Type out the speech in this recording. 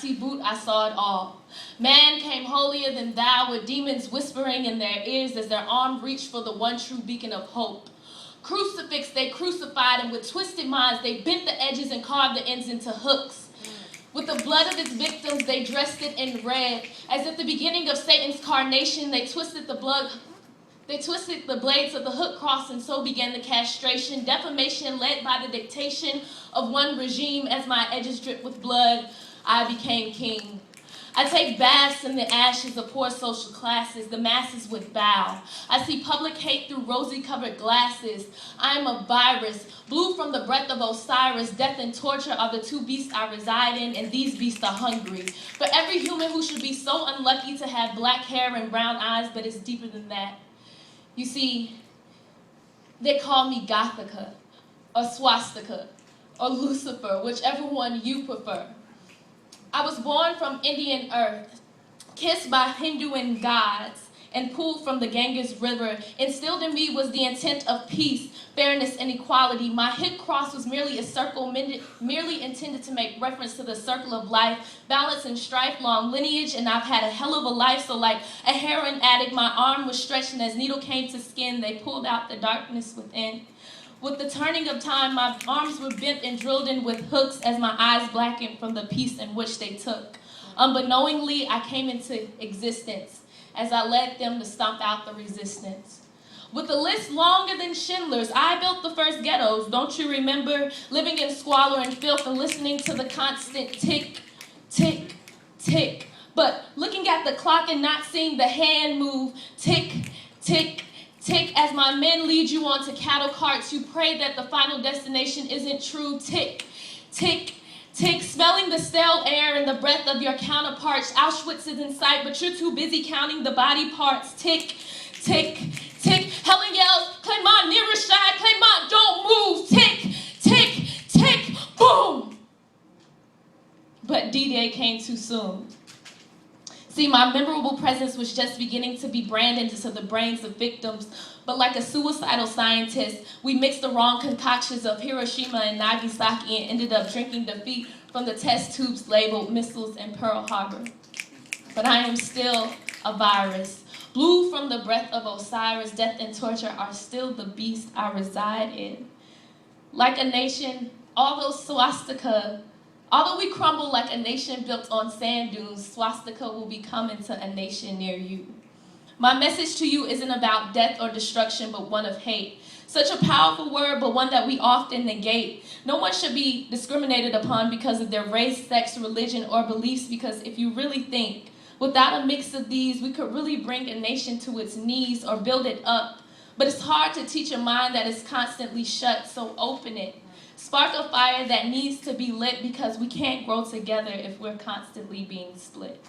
Nazi boot, I saw it all. Man came holier than thou, with demons whispering in their ears as their arm reached for the one true beacon of hope. Crucifix they crucified, and with twisted minds they bent the edges and carved the ends into hooks. With the blood of its victims they dressed it in red. As at the beginning of Satan's carnation, they twisted the blades of the hook cross, and so began the castration, defamation led by the dictation of one regime. As my edges dripped with blood, I became king. I take baths in the ashes of poor social classes. The masses would bow. I see public hate through rosy-covered glasses. I am a virus, blew from the breath of Osiris. Death and torture are the two beasts I reside in, and these beasts are hungry. For every human who should be so unlucky to have black hair and brown eyes, but it's deeper than that. You see, they call me Gothica, or Swastika, or Lucifer, whichever one you prefer. I was born from Indian earth, kissed by Hinduan gods, and pulled from the Ganges River. Instilled in me was the intent of peace, fairness, and equality. My hip cross was merely a circle, merely intended to make reference to the circle of life, balance and strife, long lineage, and I've had a hell of a life. So like a heroin addict, my arm was stretched, and as needle came to skin, they pulled out the darkness within. With the turning of time, my arms were bent and drilled in with hooks as my eyes blackened from the peace in which they took. Unbeknowingly, I came into existence as I led them to stomp out the resistance. With a list longer than Schindler's, I built the first ghettos. Don't you remember? Living in squalor and filth and listening to the constant tick, tick, tick. But looking at the clock and not seeing the hand move, tick, tick, tick. As my men lead you onto cattle carts, you pray that the final destination isn't true. Tick, tick, tick. Smelling the stale air and the breath of your counterparts. Auschwitz is in sight, but you're too busy counting the body parts. Tick, tick, tick. Helen yells, Kamaya, near Rashad. Kamaya, don't move. Tick, tick, tick. Boom. But D-Day came too soon. See, my memorable presence was just beginning to be branded into the brains of victims, but like a suicidal scientist, we mixed the wrong concoctions of Hiroshima and Nagasaki and ended up drinking defeat from the test tubes labeled missiles in Pearl Harbor. But I am still a virus. Blew from the breath of Osiris, death and torture are still the beast I reside in. Like a nation, although we crumble like a nation built on sand dunes, Swastika will be coming to a nation near you. My message to you isn't about death or destruction, but one of hate. Such a powerful word, but one that we often negate. No one should be discriminated upon because of their race, sex, religion, or beliefs, because if you really think, without a mix of these, we could really bring a nation to its knees or build it up. But it's hard to teach a mind that is constantly shut, so open it. Spark a fire that needs to be lit, because we can't grow together if we're constantly being split.